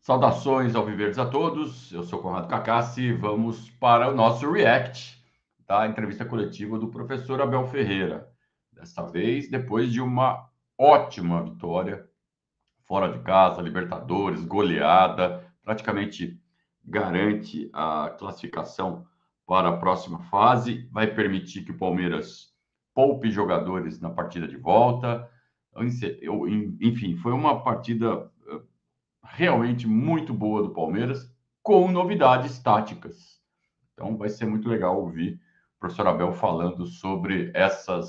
Saudações alviverdes a todos, eu sou Conrado Cacassi, vamos para o nosso react da entrevista coletiva do professor Abel Ferreira. Desta vez, depois de uma ótima vitória fora de casa, Libertadores, goleada, praticamente garante a classificação para a próxima fase, vai permitir que o Palmeiras poupe jogadores na partida de volta. Enfim, foi uma partida realmente muito boa do Palmeiras, com novidades táticas. Então vai ser muito legal ouvir o professor Abel falando sobre essa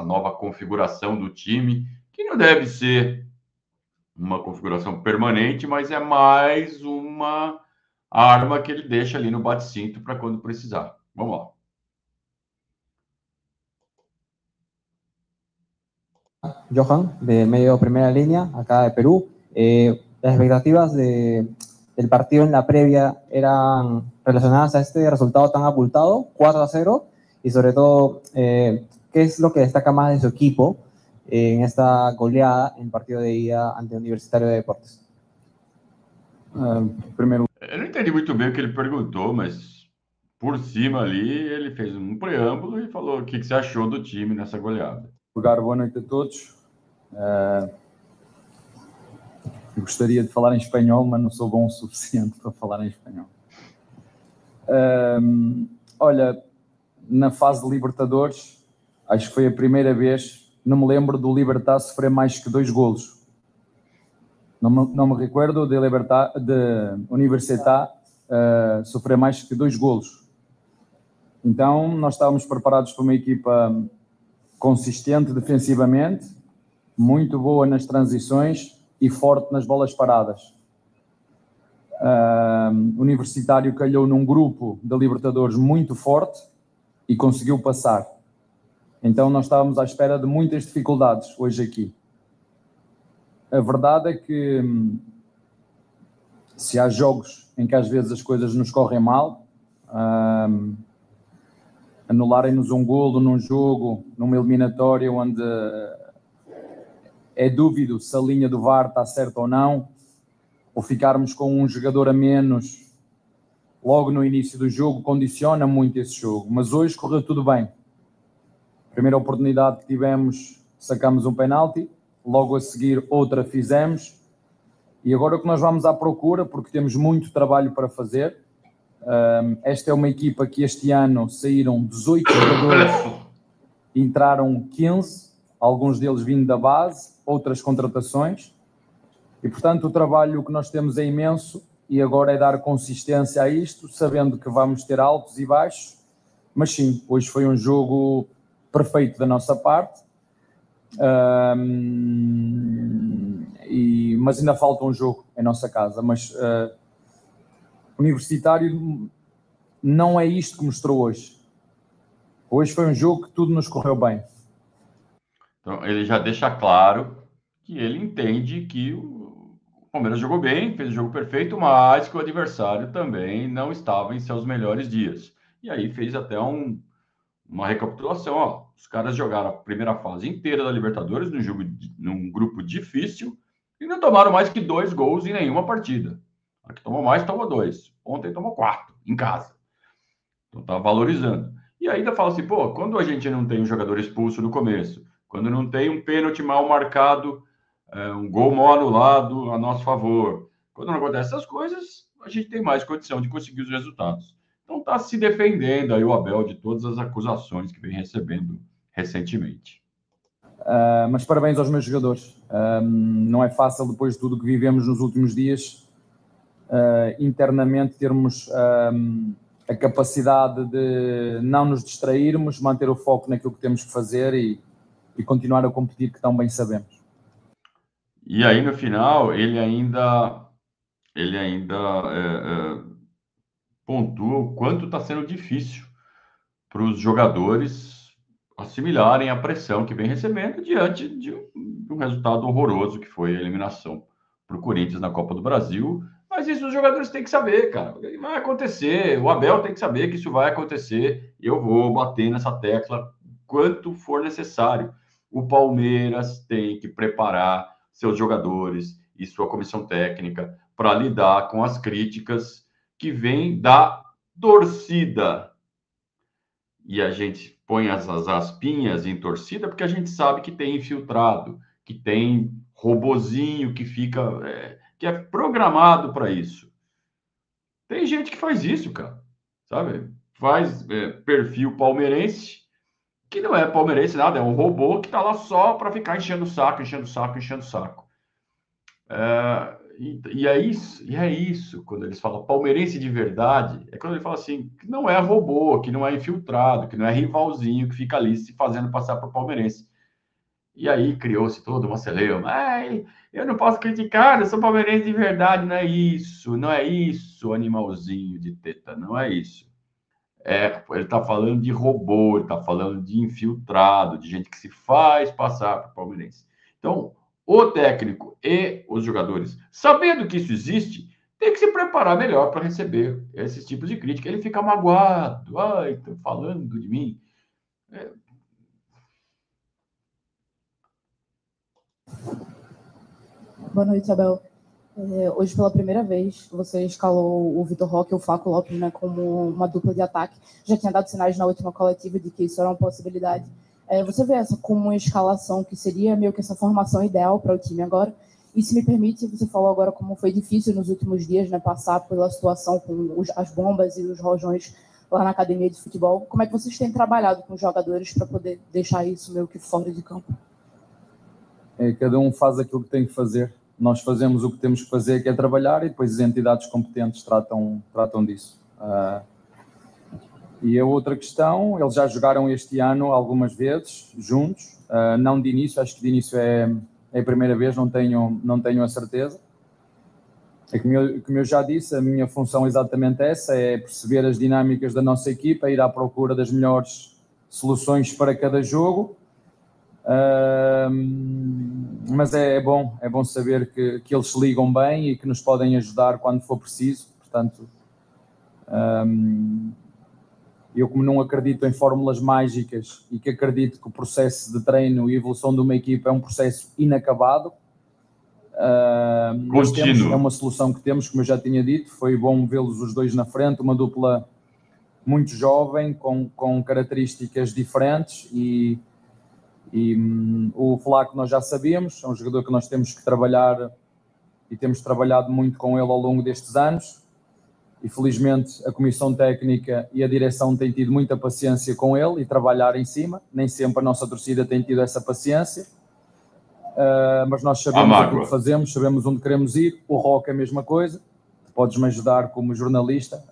nova configuração do time, que não deve ser uma configuração permanente, mas é mais uma arma que ele deixa ali no bate-cinto para quando precisar. Vamos lá. Johan, de medio primera línea, acá de Perú. Las expectativas del partido en la previa eran relacionadas a este resultado tan abultado, 4-0, y sobre todo, ¿qué es lo que destaca más de su equipo en esta goleada en el partido de ida ante Universitario de Deportes? Primeiro... Eu não entendi muito bem o que ele perguntou, mas por cima ali ele fez um preâmbulo e falou o que você achou do time nessa goleada. Boa noite a todos. Eu gostaria de falar em espanhol, mas não sou bom o suficiente para falar em espanhol. Olha, na fase de Libertadores, acho que foi a primeira vez, não me lembro do Libertad sofrer mais que 2 golos. Não me recordo de Universitad sofrer mais que 2 golos. Então, nós estávamos preparados para uma equipa consistente defensivamente, muito boa nas transições e forte nas bolas paradas. Universitário calhou num grupo de Libertadores muito forte e conseguiu passar. Então nós estávamos à espera de muitas dificuldades hoje aqui. A verdade é que se há jogos em que às vezes as coisas nos correm mal, anularem-nos um golo num jogo, numa eliminatória onde é dúvido se a linha do VAR está certa ou não, ou ficarmos com um jogador a menos logo no início do jogo, condiciona muito esse jogo. Mas hoje correu tudo bem. Primeira oportunidade que tivemos, sacamos um penalti, logo a seguir outra fizemos, e agora o que nós vamos à procura, porque temos muito trabalho para fazer. Esta é uma equipa que este ano saíram 18 jogadores, entraram 15, alguns deles vindo da base, outras contratações, e portanto o trabalho que nós temos é imenso, e agora é dar consistência a isto, sabendo que vamos ter altos e baixos, mas sim, hoje foi um jogo perfeito da nossa parte, mas ainda falta um jogo em nossa casa, mas Universitário não é isto que mostrou hoje. Hoje foi um jogo que tudo nos correu bem. Então ele já deixa claro que ele entende que o Palmeiras jogou bem, fez o jogo perfeito, mas que o adversário também não estava em seus melhores dias. E aí fez até uma recapitulação, ó. Os caras jogaram a primeira fase inteira da Libertadores num grupo difícil e não tomaram mais que 2 gols em nenhuma partida. A que tomou mais, tomou 2. Ontem tomou 4, em casa. Então tá valorizando. E ainda fala assim, pô, quando a gente não tem um jogador expulso no começo, quando não tem um pênalti mal marcado, um gol mal anulado a nosso favor, quando não acontece essas coisas, a gente tem mais condição de conseguir os resultados. Então está se defendendo aí o Abel de todas as acusações que vem recebendo recentemente. Mas parabéns aos meus jogadores. Não é fácil, depois de tudo que vivemos nos últimos dias, internamente termos a capacidade de não nos distrairmos, manter o foco naquilo que temos que fazer e continuar a competir, que tão bem sabemos. E aí no final ele ainda pontua o quanto está sendo difícil para os jogadores assimilarem a pressão que vem recebendo diante de um resultado horroroso que foi a eliminação para o Corinthians na Copa do Brasil. Mas isso os jogadores têm que saber, cara. Vai acontecer, o Abel tem que saber que isso vai acontecer e eu vou bater nessa tecla quanto for necessário. O Palmeiras tem que preparar seus jogadores e sua comissão técnica para lidar com as críticas que vêm da torcida. E a gente põe as aspinhas em torcida porque a gente sabe que tem infiltrado, que tem robozinho que fica, que é programado para isso. Tem gente que faz isso, cara, sabe? Faz perfil palmeirense, que não é palmeirense nada, é um robô que tá lá só para ficar enchendo o saco, enchendo o saco, enchendo o saco. E é isso, quando eles falam palmeirense de verdade, é quando ele fala assim, que não é robô, que não é infiltrado, que não é rivalzinho, que fica ali se fazendo passar por palmeirense. E aí criou-se toda uma celeuma. Eu não posso criticar, eu sou palmeirense de verdade, não é isso, animalzinho de teta, não é isso. Ele está falando de robô, ele está falando de infiltrado, de gente que se faz passar por palmeirense. Então, o técnico e os jogadores, sabendo que isso existe, tem que se preparar melhor para receber esses tipos de crítica. Ele fica magoado. Ai, estão falando de mim. Boa noite, Abel. Hoje, pela primeira vez, você escalou o Vitor Roque e o Flaco Lopes, né, como uma dupla de ataque. Já tinha dado sinais na última coletiva de que isso era uma possibilidade. Você vê essa como uma escalação que seria meio que essa formação ideal para o time agora? E se me permite, você falou agora como foi difícil nos últimos dias, né, passar pela situação com as bombas e os rojões lá na academia de futebol. Como é que vocês têm trabalhado com os jogadores para poder deixar isso meio que fora de campo? Cada um faz aquilo que tem que fazer. Nós fazemos o que temos que fazer, que é trabalhar, e depois as entidades competentes tratam disso. E a outra questão, eles já jogaram este ano algumas vezes, juntos, não de início, acho que de início é a primeira vez, não tenho a certeza. Como eu já disse, a minha função é exatamente essa, é perceber as dinâmicas da nossa equipa, ir à procura das melhores soluções para cada jogo. Mas é bom saber que eles se ligam bem e que nos podem ajudar quando for preciso. Portanto, eu, como não acredito em fórmulas mágicas e que acredito que o processo de treino e evolução de uma equipa é um processo inacabado, é uma solução que temos, como eu já tinha dito. Foi bom vê-los os dois na frente, uma dupla muito jovem, com características diferentes, e o Flaco nós já sabíamos, é um jogador que nós temos que trabalhar e temos trabalhado muito com ele ao longo destes anos, e felizmente a comissão técnica e a direção têm tido muita paciência com ele e trabalhar em cima. Nem sempre a nossa torcida tem tido essa paciência, mas nós sabemos aquilo que fazemos, sabemos onde queremos ir. O Roque é a mesma coisa. Podes-me ajudar como jornalista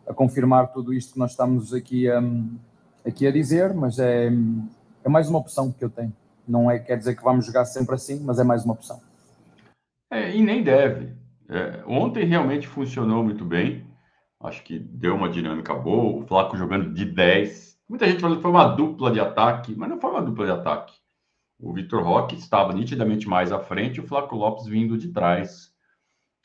a confirmar tudo isto que nós estamos aqui a dizer, mas é mais uma opção que eu tenho. Não quer dizer que vamos jogar sempre assim, mas é mais uma opção. E nem deve. Ontem realmente funcionou muito bem. Acho que deu uma dinâmica boa. O Flaco jogando de 10. Muita gente falou que foi uma dupla de ataque, mas não foi uma dupla de ataque. O Vitor Roque estava nitidamente mais à frente e o Flaco Lopes vindo de trás,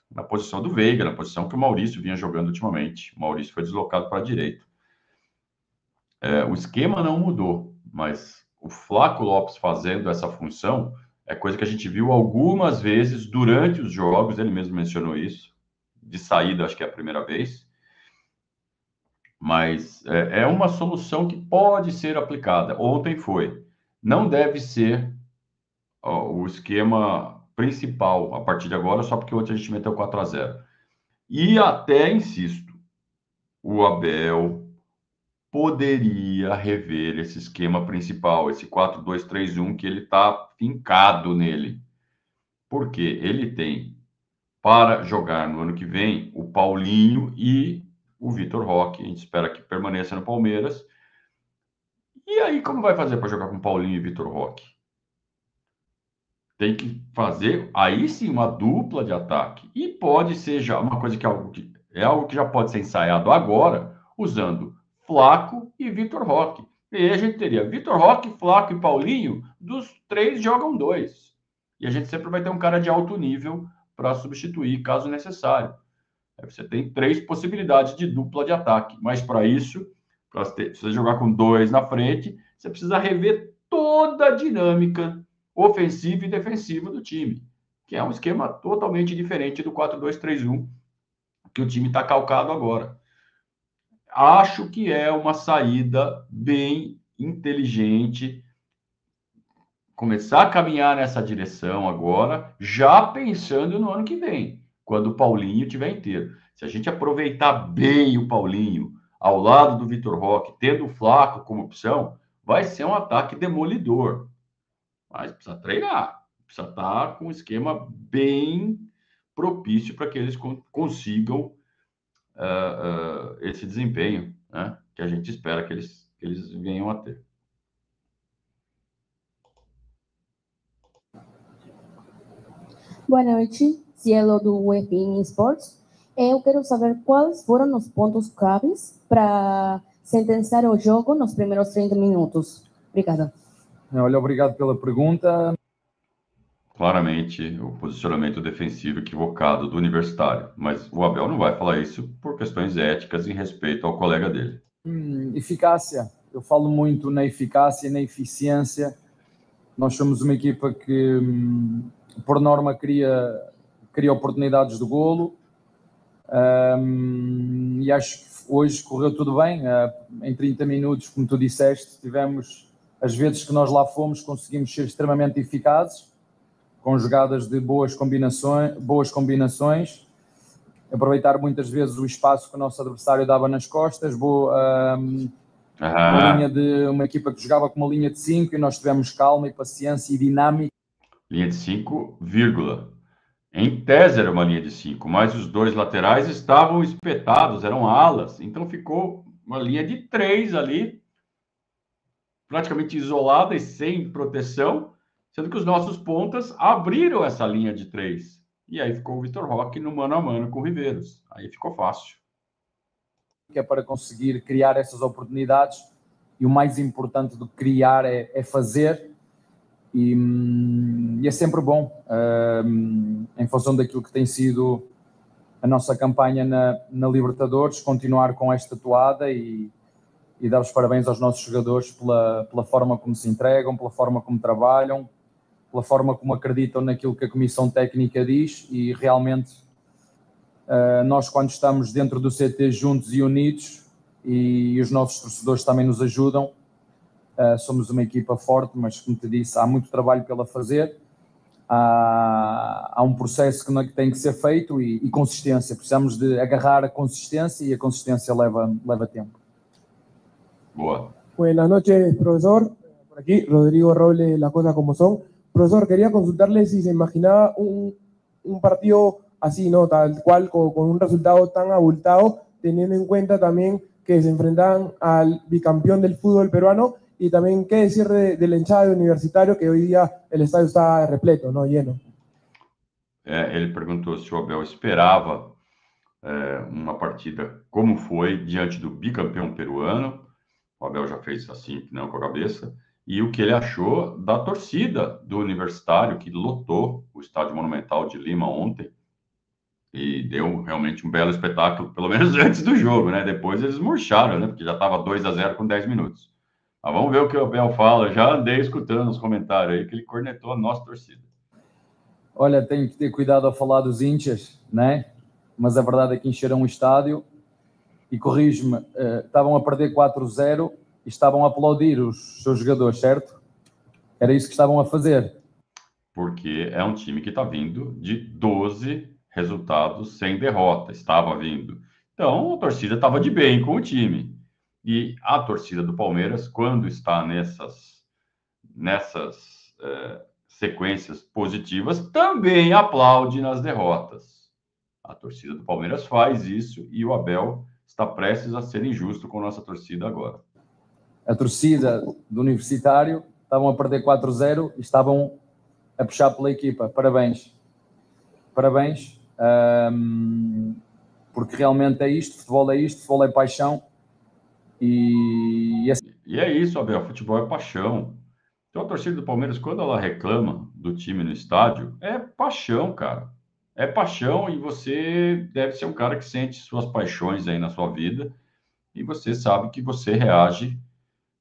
na posição do Veiga, na posição que o Maurício vinha jogando ultimamente. O Maurício foi deslocado para a direita. O esquema não mudou, mas o Flaco Lopes fazendo essa função é coisa que a gente viu algumas vezes durante os jogos. Ele mesmo mencionou isso. De saída, acho que é a primeira vez. Mas é uma solução que pode ser aplicada. Ontem foi. Não deve ser o esquema principal a partir de agora, só porque ontem a gente meteu 4-0. E até, insisto, o Abel poderia rever esse esquema principal, esse 4-2-3-1, que ele está fincado nele. Porque ele tem, para jogar no ano que vem, o Paulinho e o Vitor Roque. A gente espera que permaneça no Palmeiras. E aí, como vai fazer para jogar com Paulinho e Vitor Roque? Tem que fazer, aí sim, uma dupla de ataque. E pode ser já uma coisa que é algo que já pode ser ensaiado agora, usando Flaco e Vitor Roque. E aí a gente teria Vitor Roque, Flaco e Paulinho, dos 3 jogam 2. E a gente sempre vai ter um cara de alto nível para substituir, caso necessário. Aí você tem 3 possibilidades de dupla de ataque. Mas para isso, para você jogar com 2 na frente, você precisa rever toda a dinâmica ofensiva e defensiva do time, que é um esquema totalmente diferente do 4-2-3-1 que o time está calcado agora. Acho que é uma saída bem inteligente começar a caminhar nessa direção agora, já pensando no ano que vem, quando o Paulinho estiver inteiro. Se a gente aproveitar bem o Paulinho ao lado do Vitor Roque, tendo o Flaco como opção, vai ser um ataque demolidor. Mas precisa treinar, precisa estar com um esquema bem propício para que eles consigam esse desempenho, né, que a gente espera que eles venham a ter. Boa noite, Cielo do WebIn Sports. Eu quero saber quais foram os pontos claves para sentenciar o jogo nos primeiros 30 minutos. Obrigada. Olha, obrigado pela pergunta. Claramente, o posicionamento defensivo equivocado do Universitário, mas o Abel não vai falar isso por questões éticas em respeito ao colega dele. Eficácia. Eu falo muito na eficácia e na eficiência. Nós somos uma equipa que, por norma, cria oportunidades de golo. E acho que hoje correu tudo bem. Em 30 minutos, como tu disseste, tivemos as vezes que nós lá fomos, conseguimos ser extremamente eficazes, com jogadas de boas combinações, aproveitar muitas vezes o espaço que o nosso adversário dava nas costas, uma linha de uma equipa que jogava com uma linha de 5 e nós tivemos calma e paciência e dinâmica. Linha de 5, vírgula. Em tese era uma linha de 5, mas os dois laterais estavam espetados, eram alas, então ficou uma linha de 3 ali, praticamente isolada e sem proteção, sendo que os nossos pontas abriram essa linha de 3. E aí ficou o Vitor Roque no mano a mano com o Riveiros. Aí ficou fácil. Que é para conseguir criar essas oportunidades, e o mais importante do que criar é fazer, e é sempre bom, em função daquilo que tem sido a nossa campanha na Libertadores, continuar com esta toada e dar os parabéns aos nossos jogadores pela forma como se entregam, pela forma como trabalham, pela forma como acreditam naquilo que a comissão técnica diz, e realmente nós, quando estamos dentro do CT juntos e unidos, e os nossos torcedores também nos ajudam, somos uma equipa forte, mas como te disse, há muito trabalho pela fazer, há um processo que tem que ser feito e consistência, precisamos de agarrar a consistência, e a consistência leva tempo. Boa. Buenas noches, profesor. Por aquí, Rodrigo Robles, Las Cosas Como Son. Profesor, quería consultarle si se imaginaba un partido así, ¿no? Tal cual, con un resultado tan abultado, teniendo en cuenta también que se enfrentaban al bicampeón del fútbol peruano, y también qué decir de la hinchada de Universitario, que hoy día el estadio está repleto, ¿no? Lleno. Ele perguntou se o Abel esperava uma partida como foi diante do bicampeão peruano. O Abel já fez assim, não, com a cabeça. E o que ele achou da torcida do Universitário, que lotou o Estádio Monumental de Lima ontem e deu realmente um belo espetáculo, pelo menos antes do jogo, né? Depois eles murcharam, né? Porque já estava 2-0 com 10 minutos. Mas vamos ver o que o Abel fala. Eu já andei escutando os comentários aí que ele cornetou a nossa torcida. Olha, tenho que ter cuidado ao falar dos hinchas, né? Mas a verdade é que encheram o estádio e, corrijo-me, estavam a perder 4-0 e estavam a aplaudir os seus jogadores, certo? Era isso que estavam a fazer. Porque é um time que está vindo de 12 resultados sem derrota, estava vindo. Então, a torcida estava de bem com o time. E a torcida do Palmeiras, quando está nessas sequências positivas, também aplaude nas derrotas. A torcida do Palmeiras faz isso e o Abel está prestes a ser injusto com a nossa torcida agora. A torcida do Universitário estavam a perder 4-0 e estavam a puxar pela equipa. Parabéns. Parabéns. Porque realmente é isto, futebol é paixão. E é isso, Abel, futebol é paixão. Então a torcida do Palmeiras, quando ela reclama do time no estádio, é paixão, cara. É paixão, e você deve ser um cara que sente suas paixões aí na sua vida, e você sabe que você reage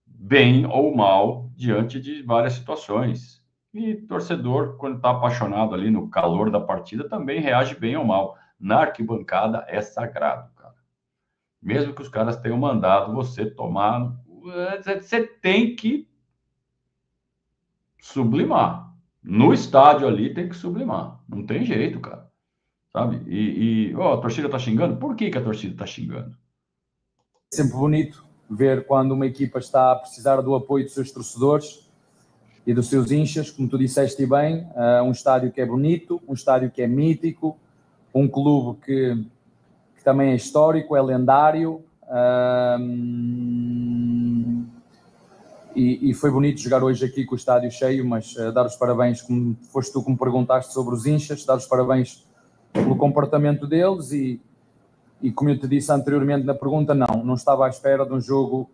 bem ou mal diante de várias situações. E torcedor, quando está apaixonado ali no calor da partida, também reage bem ou mal. Na arquibancada é sagrado, cara. Mesmo que os caras tenham mandado você tomar, você tem que sublimar. No estádio ali tem que sublimar. Não tem jeito, cara. Sabe? A torcida tá xingando? Por que a torcida tá xingando? É sempre bonito ver quando uma equipa está a precisar do apoio dos seus torcedores e dos seus inchas, como tu disseste bem, um estádio que é bonito, um estádio que é mítico, um clube que também é histórico, é lendário, e foi bonito jogar hoje aqui com o estádio cheio, mas dar os parabéns, como foste tu que me perguntaste sobre os inchas, dar os parabéns pelo comportamento deles e como eu te disse anteriormente na pergunta, não estava à espera de um jogo,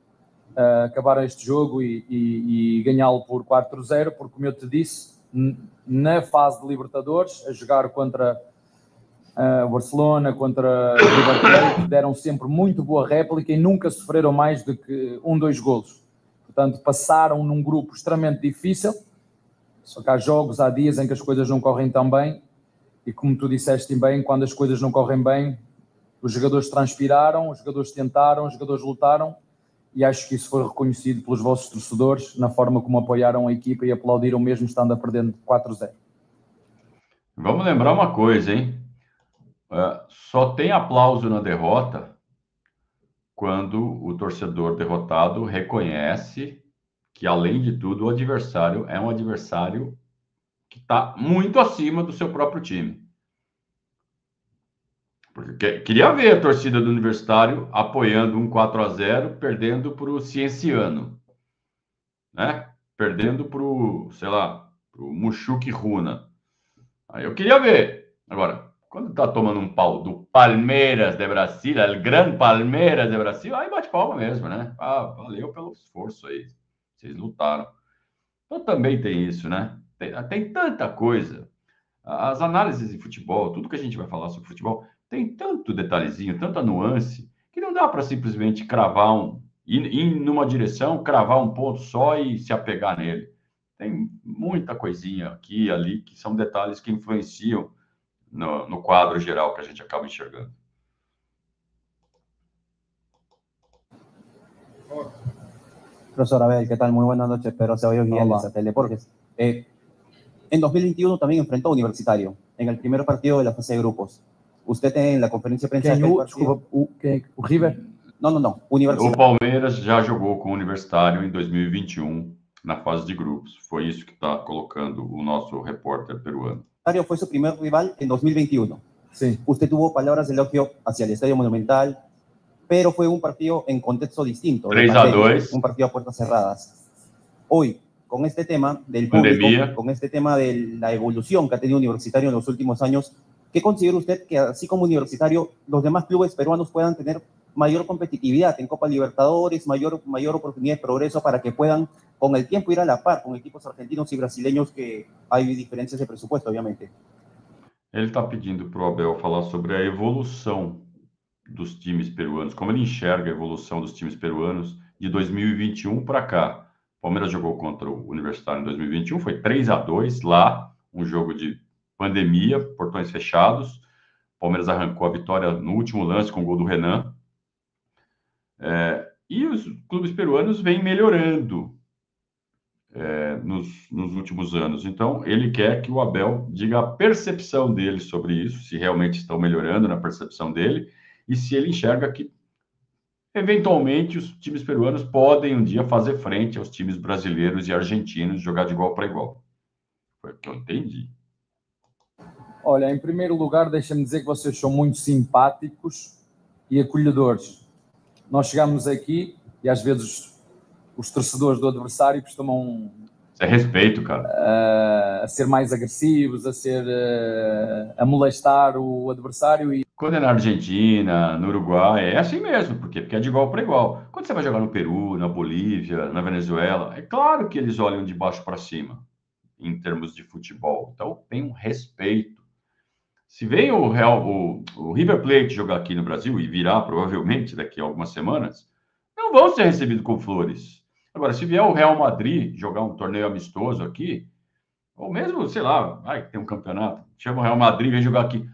acabar este jogo e ganhá-lo por 4-0, porque como eu te disse, na fase de Libertadores, a jogar contra o Barcelona, contra o River Plate, deram sempre muito boa réplica e nunca sofreram mais do que 1-2 golos. Portanto, passaram num grupo extremamente difícil, só que há jogos, há dias em que as coisas não correm tão bem e como tu disseste bem, quando as coisas não correm bem, os jogadores transpiraram, os jogadores tentaram, os jogadores lutaram e acho que isso foi reconhecido pelos vossos torcedores na forma como apoiaram a equipa e aplaudiram mesmo estando a perder 4-0. Vamos lembrar uma coisa, hein? Só tem aplauso na derrota quando o torcedor derrotado reconhece que, além de tudo, o adversário é um adversário que está muito acima do seu próprio time. Porque queria ver a torcida do Universitário apoiando um 4-0, perdendo para o Cienciano, né? Perdendo para o, sei lá, para o Mushuki Runa. Aí eu queria ver. Agora, quando tá tomando um pau do Palmeiras de Brasil, o grande Palmeiras de Brasil, aí bate palma mesmo, né? Valeu pelo esforço aí. Vocês lutaram. Então também tem isso, né? Tem tanta coisa. As análises de futebol, tudo que a gente vai falar sobre futebol, tem tanto detalhezinho, tanta nuance, que não dá para simplesmente cravar ir numa direção, cravar um ponto só e se apegar nele. Tem muita coisinha aqui e ali que são detalhes que influenciam no quadro geral que a gente acaba enxergando. Profesor Abel, ¿qué tal? Muy buenas noches, espero se oye bien desde Teledeportes. En 2021 también enfrentó a Universitario, en el primer partido de la fase de grupos. Usted en la conferencia de prensa... Desculpa, o River? Não. Universitário. O Palmeiras já jogou com o Universitário em 2021, na fase de grupos. Foi isso que está colocando o nosso repórter peruano. Fue su primer rival en 2021. Sí. Usted tuvo palabras de elogio hacia el Estadio Monumental, pero fue un partido en contexto distinto. 3-2. Un partido a puertas cerradas. Hoy, con este tema del público, pandemia, con este tema de la evolución que ha tenido Universitario en los últimos años, ¿qué considera usted que, así como Universitario, los demás clubes peruanos puedan tener mayor competitividad en Copa Libertadores, mayor oportunidad de progreso para que puedan, con el tiempo, ir a la par con equipos argentinos y brasileños que hay diferencias de presupuesto, obviamente? Ele está pedindo para o Abel falar sobre a evolução dos times peruanos, como ele enxerga a evolução dos times peruanos de 2021 para cá. O Palmeiras jogou contra o Universitário em 2021, foi 3-2 lá, um jogo de pandemia, portões fechados. O Palmeiras arrancou a vitória no último lance com o gol do Renan. E os clubes peruanos vêm melhorando nos últimos anos. Então, ele quer que o Abel diga a percepção dele sobre isso, se realmente estão melhorando na percepção dele, e se ele enxerga que, eventualmente, os times peruanos podem um dia fazer frente aos times brasileiros e argentinos, jogar de igual para igual. Foi o que eu entendi. Olha, em primeiro lugar, deixa-me dizer que vocês são muito simpáticos e acolhedores. Nós chegamos aqui e às vezes os torcedores do adversário costumam... Isso é respeito, cara. A ser mais agressivos, a molestar o adversário. Quando é na Argentina, no Uruguai, é assim mesmo, porque é de igual para igual. Quando você vai jogar no Peru, na Bolívia, na Venezuela, é claro que eles olham de baixo para cima, em termos de futebol. Então, tem um respeito. Se vem o River Plate jogar aqui no Brasil, e virá provavelmente daqui a algumas semanas, não vão ser recebidos com flores. Agora, se vier o Real Madrid jogar um torneio amistoso aqui, Ou mesmo, sei lá, vai tem um campeonato, chama o Real Madrid, vem jogar aqui.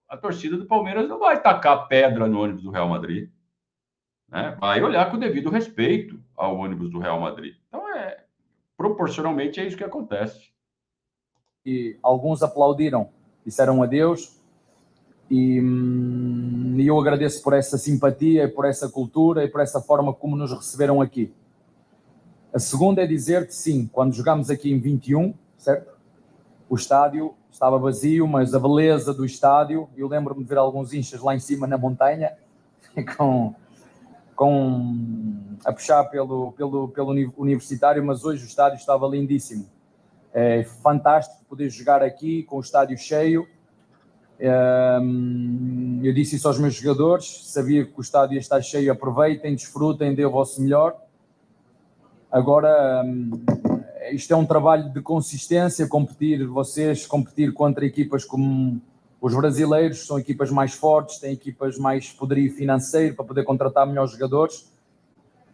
A torcida do Palmeiras não vai tacar pedra no ônibus do Real Madrid, né? Vai olhar com o devido respeito ao ônibus do Real Madrid. Então, proporcionalmente, é isso que acontece. E alguns aplaudiram, disseram adeus, e eu agradeço por essa simpatia, por essa cultura e por essa forma como nos receberam aqui. A segunda é dizer-te, sim, quando jogámos aqui em 21, certo? O estádio estava vazio, mas a beleza do estádio, eu lembro-me de ver alguns inchas lá em cima na montanha, a puxar pelo universitário, mas hoje o estádio estava lindíssimo. É fantástico poder jogar aqui com o estádio cheio. Eu disse isso aos meus jogadores, sabia que o estádio ia estar cheio, aproveitem, desfrutem, dê o vosso melhor. Agora, isto é um trabalho de consistência, competir contra equipas como os brasileiros, são equipas mais fortes, têm equipas mais poderio financeiro para poder contratar melhores jogadores.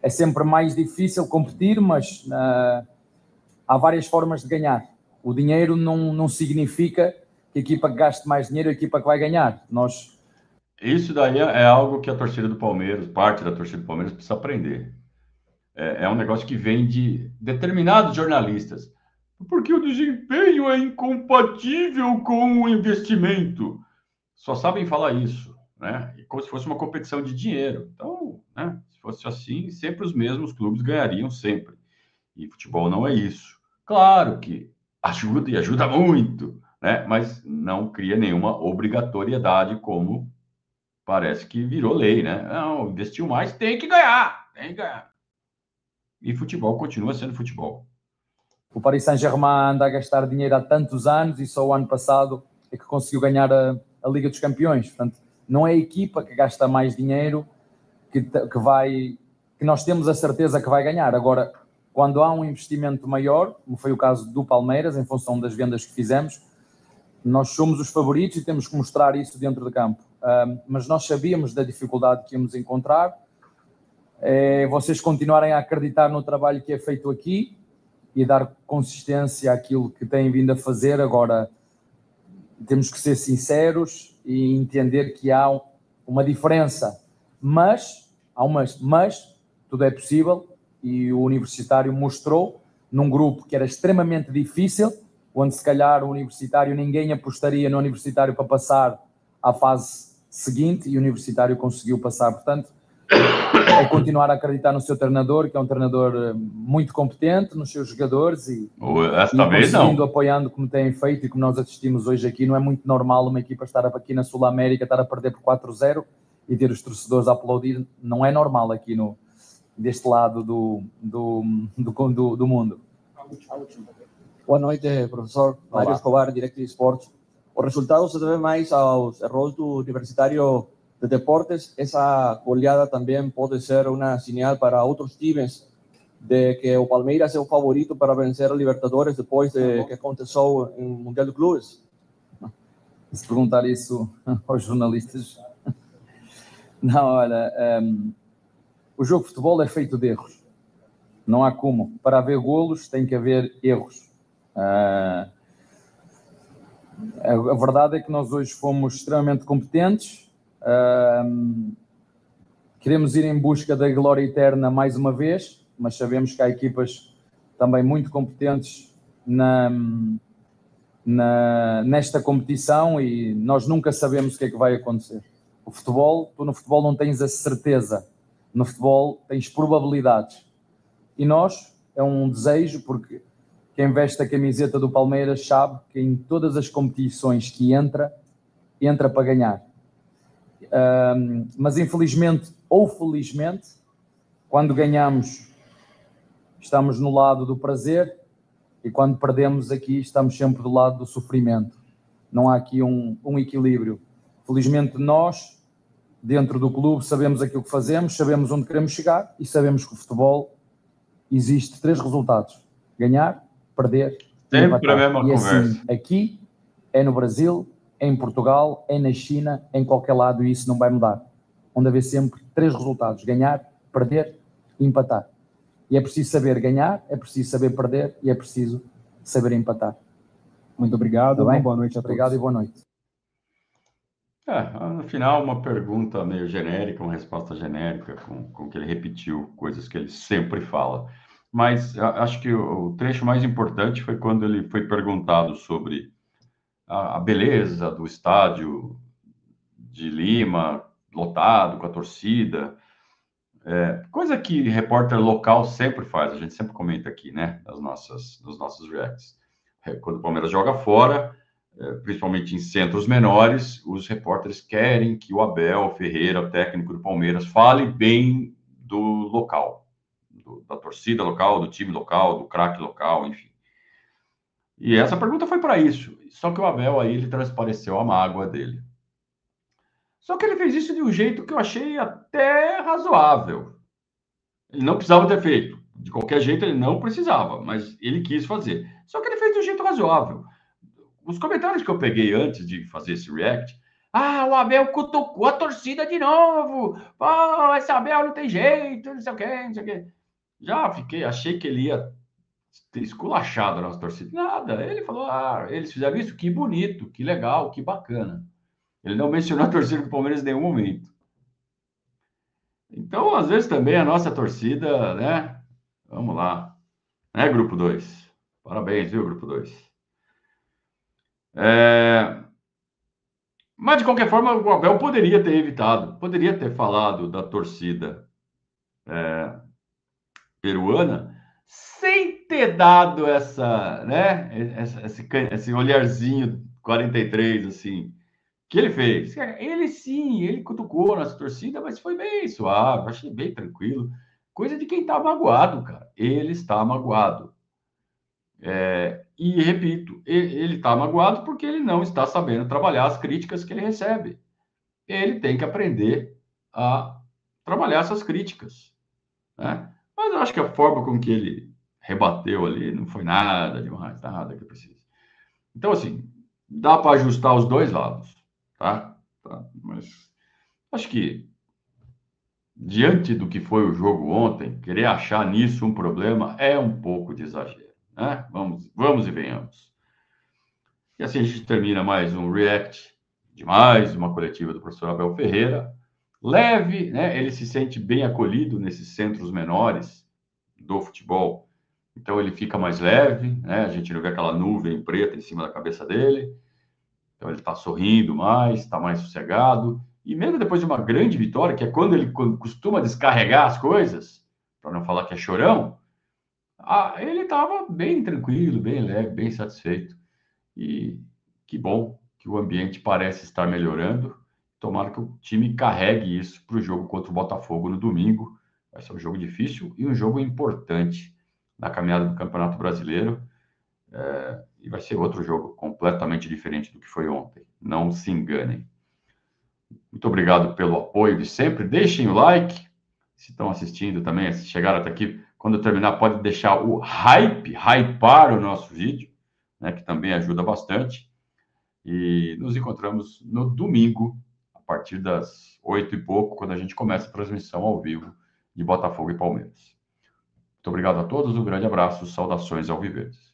É sempre mais difícil competir, mas há várias formas de ganhar. O dinheiro não significa que a equipa que gaste mais dinheiro é a equipa que vai ganhar. Isso daí é algo que a torcida do Palmeiras, parte da torcida do Palmeiras, precisa aprender. É um negócio que vem de determinados jornalistas. Porque o desempenho é incompatível com o investimento. Só sabem falar isso, né? Como se fosse uma competição de dinheiro. Então, né, se fosse assim, sempre os mesmos clubes ganhariam sempre. E futebol não é isso. Claro que ajuda e ajuda muito, né? Mas não cria nenhuma obrigatoriedade, como parece que virou lei, né? Não, investiu mais, tem que ganhar, tem que ganhar. E futebol continua sendo futebol. O Paris Saint-Germain anda a gastar dinheiro há tantos anos e só o ano passado é que conseguiu ganhar a Liga dos Campeões. Portanto, não é a equipa que gasta mais dinheiro que nós temos a certeza que vai ganhar. Agora, quando há um investimento maior, como foi o caso do Palmeiras, em função das vendas que fizemos, nós somos os favoritos e temos que mostrar isso dentro do campo. Mas nós sabíamos da dificuldade que íamos encontrar. Vocês continuarem a acreditar no trabalho que é feito aqui e dar consistência àquilo que têm vindo a fazer. Agora, temos que ser sinceros e entender que há uma diferença. Mas tudo é possível e o Universitário mostrou num grupo que era extremamente difícil, onde se calhar o Universitário, ninguém apostaria no Universitário para passar à fase seguinte e o Universitário conseguiu passar. Portanto, é continuar a acreditar no seu treinador, que é um treinador muito competente, nos seus jogadores e conseguindo, apoiando como têm feito e como nós assistimos hoje aqui. Não é muito normal uma equipa estar aqui na Sul-América, estar a perder por 4-0 e ter os torcedores a aplaudir. Não é normal aqui deste lado do mundo. Boa noite, professor. Mário Escobar, DirecTV Sports. Os resultados se devem mais aos erros do Universitário de Deportes. Essa goleada também pode ser uma sinal para outros times de que o Palmeiras é o favorito para vencer a Libertadores depois de que aconteceu no Mundial de Clubes? Se perguntar isso aos jornalistas... Não, olha... O jogo de futebol é feito de erros. Não há como. Para haver golos tem que haver erros. A verdade é que nós hoje fomos extremamente competentes. Queremos ir em busca da glória eterna mais uma vez, mas sabemos que há equipas também muito competentes nesta competição e nós nunca sabemos o que é que vai acontecer. Tu no futebol não tens a certeza, no futebol tens probabilidades. E nós, é um desejo, porque quem veste a camiseta do Palmeiras sabe que em todas as competições que entra para ganhar. Mas infelizmente ou felizmente, quando ganhamos estamos no lado do prazer e quando perdemos aqui estamos sempre do lado do sofrimento. Não há aqui um equilíbrio. Felizmente nós, dentro do clube, sabemos aquilo que fazemos, sabemos onde queremos chegar e sabemos que o futebol existe 3 resultados: ganhar, perder e empatar. Sempre a mesma conversa. Assim, aqui é no Brasil, é em Portugal, é na China, é em qualquer lado, e isso não vai mudar. Onde haver sempre 3 resultados: ganhar, perder e empatar. E é preciso saber ganhar, é preciso saber perder e é preciso saber empatar. Muito obrigado, Tá bem? boa noite a todos. Obrigado e boa noite. No final, uma pergunta meio genérica, uma resposta genérica, com que ele repetiu coisas que ele sempre fala. Mas acho que o trecho mais importante foi quando ele foi perguntado sobre a beleza do estádio de Lima, lotado, com a torcida. Coisa que repórter local sempre faz, a gente sempre comenta aqui, né, nos nossos reacts. Quando o Palmeiras joga fora, principalmente em centros menores, os repórteres querem que o Abel Ferreira, o técnico do Palmeiras, fale bem do local, da torcida local, do time local, do craque local, enfim. E essa pergunta foi para isso. Só que o Abel aí ele transpareceu a mágoa dele. Só que ele fez isso de um jeito que eu achei até razoável. Ele não precisava ter feito. De qualquer jeito, ele não precisava, mas ele quis fazer. Só que ele fez de um jeito razoável. Os comentários que eu peguei antes de fazer esse react, o Abel cutucou a torcida de novo. Esse Abel não tem jeito, não sei o quê, não sei o quê. Achei que ele ia ter esculachado a nossa torcida. Nada, ele falou, eles fizeram isso, que bonito, que legal, que bacana. Ele não mencionou a torcida do Palmeiras em nenhum momento. Então, às vezes também a nossa torcida, né? Vamos lá. Né, Grupo 2? Parabéns, viu, Grupo 2? Mas, de qualquer forma, o Abel poderia ter evitado, poderia ter falado da torcida peruana sem ter dado esse olharzinho 43, assim, que ele fez. Ele sim, ele cutucou a nossa torcida, mas foi bem suave, achei bem tranquilo. Coisa de quem está magoado, cara. Ele está magoado. E, repito, ele está magoado porque ele não está sabendo trabalhar as críticas que ele recebe. Ele tem que aprender a trabalhar essas críticas, né? Mas eu acho que a forma com que ele rebateu ali não foi nada demais, nada que precise. Então, assim, dá para ajustar os dois lados, tá? Mas acho que, diante do que foi o jogo ontem, querer achar nisso um problema é um pouco de exagero, né? Vamos e venhamos. E assim a gente termina mais um react de mais uma coletiva do professor Abel Ferreira. Leve, né? Ele se sente bem acolhido nesses centros menores do futebol. Então ele fica mais leve, né? A gente não vê aquela nuvem preta em cima da cabeça dele. Então ele está sorrindo mais, está mais sossegado. E mesmo depois de uma grande vitória, que é quando ele costuma descarregar as coisas, para não falar que é chorão, ele estava bem tranquilo, bem leve, bem satisfeito. E que bom que o ambiente parece estar melhorando. Tomara que o time carregue isso para o jogo contra o Botafogo no domingo. Vai ser um jogo difícil e um jogo importante na caminhada do Campeonato Brasileiro. E vai ser outro jogo completamente diferente do que foi ontem. Não se enganem. Muito obrigado pelo apoio de sempre. Deixem o like. Se estão assistindo também, se chegaram até aqui, quando eu terminar, pode deixar o hypar o nosso vídeo, né, que também ajuda bastante. E nos encontramos no domingo, a partir das 8 e pouco, quando a gente começa a transmissão ao vivo de Botafogo e Palmeiras. Muito obrigado a todos, um grande abraço, saudações alviverdes.